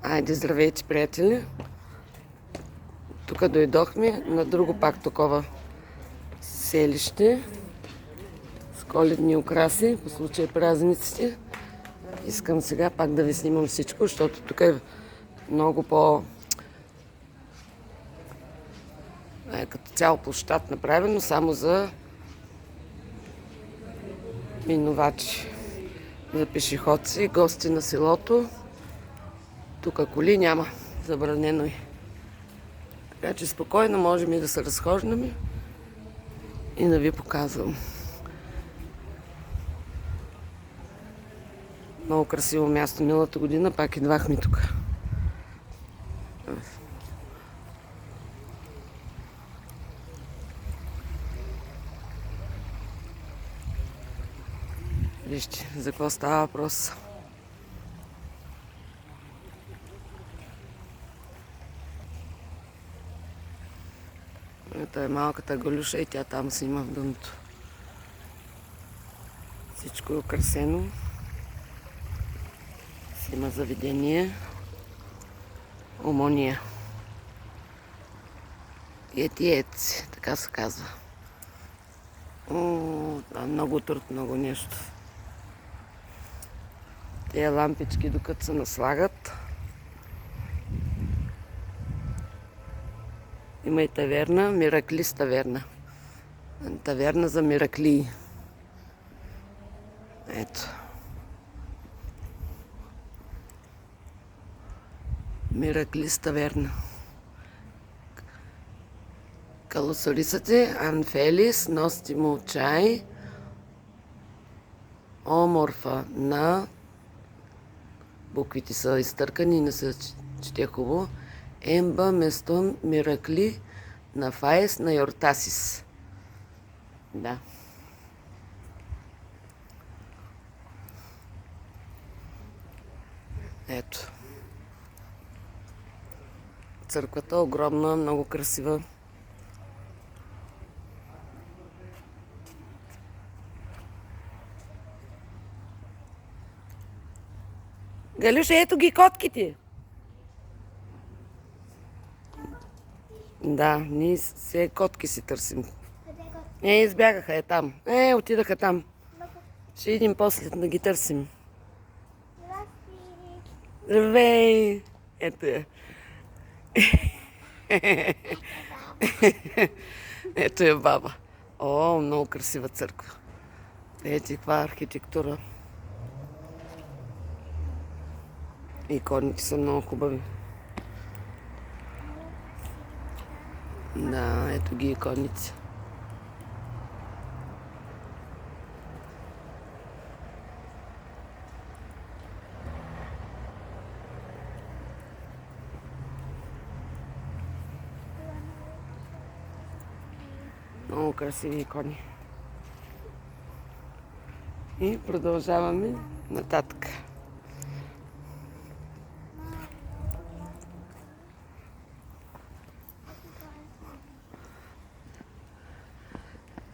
Айде, здравейте, приятели! Тук дойдохме на друго пак такова селище с коледни украси по случай празниците. Искам сега пак да ви снимам всичко, защото тук е много по... като цял площад направено само за минувачи, за пешеходци, гости на селото. Тук коли няма, забранено е. Така че спокойно можем и да се разхождаме и да ви показвам. Много красиво място. Миналата година пак идвахме тук. Вижте за какво става въпрос. Ето е малката Галюша и тя там си има в дъното. Всичко е украсено. Си има заведение. Омония. Етиец, така се казва. Много труд, много нещо. Тези лампички докато се наслагат. Има и таверна, Мираклис таверна. Таверна за мираклии. Ето. Мираклис таверна. Καλωσορίσατε, αν θέλεις, νόστιμο τσάι, όμορφα να, буквите са изтъркани и не се чете хубаво, емба местон миракли на фаес на Йортасис. Да. Ето. Църквата е огромна, много красива. Галюша, ето ги котките. Да, ние все котки си търсим. Избягаха е там. Отидаха там. Ще идем после да ги търсим. Здравей! Ето я. Ето е баба. О, много красива църква. Ето каква архитектура. Иконите са много хубави. Да, ето ги иконите. Много красиви икони. И продължаваме нататък.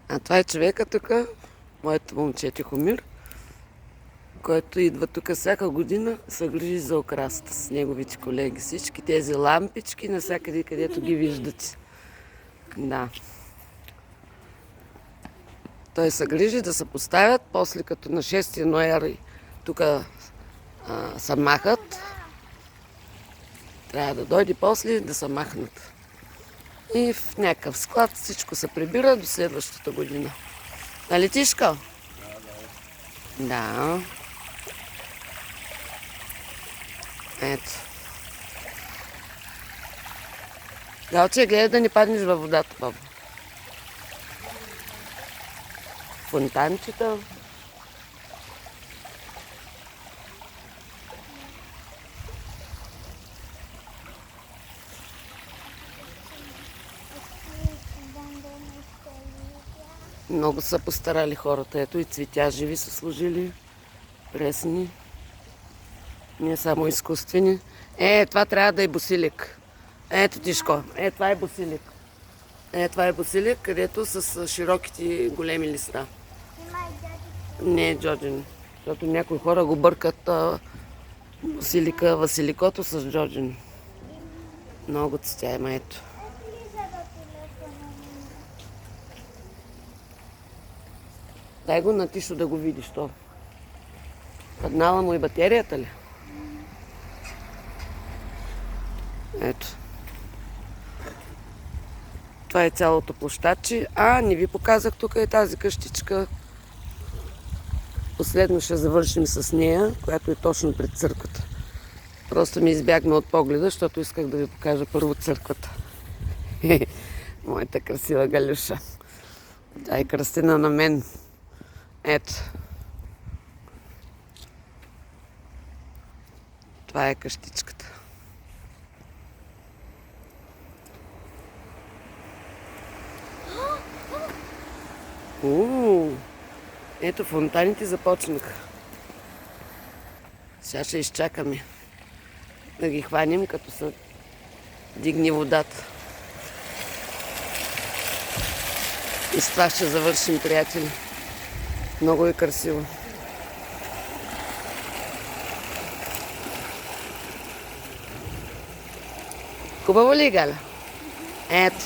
А това е човека тук, моето момче Тихомир, който идва тук всяка година, се грижи за украсата с неговите колеги. Всички тези лампички, навсякъде, където ги виждате. Да. Той се грижи да се поставят, после като на 6 ноември тук се махат. Трябва да дойде после да се махнат. И в някакъв склад всичко се прибира до следващата година. Нали, Тишка? Да. Ето. Галче, гледай да не паднеш във водата, баба. Фонтанчета. Много са постарали хората. Ето и цветя живи са сложили. Пресни. Не само изкуствени. Това трябва да е босилик. Ето, Тишко. Това е босилик. Това е босилик, където с широките големи листа. Не е Джорджин. Защото някои хора го бъркат Василика, Василикото с Джорджин. Много цветя има, ето. Дай го на Тишо да го видиш то. Паднала му и батерията ли? Ето. Това е цялото площадче. Не ви показах, тук е тази къщичка. Последно ще завършим с нея, която е точно пред църквата. Просто ми избягна от погледа, защото исках да ви покажа първо църквата. Моята красива Галюша. Тя е кръстена на мен. Ето. Това е къщичката. Ето, фонтаните започнаха. Сега ще изчакаме да ги хванем, като се дигне водата. И с това ще завършим, приятели. Много е красиво. Хубаво ли е, Галя? Ето.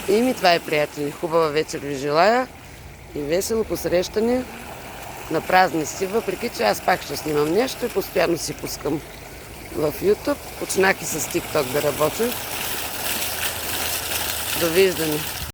И това е, приятели. Хубава вечер ви желая и весело посрещане на празници, въпреки че аз пак ще снимам нещо и постоянно си пускам в YouTube. Почнах и с TikTok да работя. Довиждане!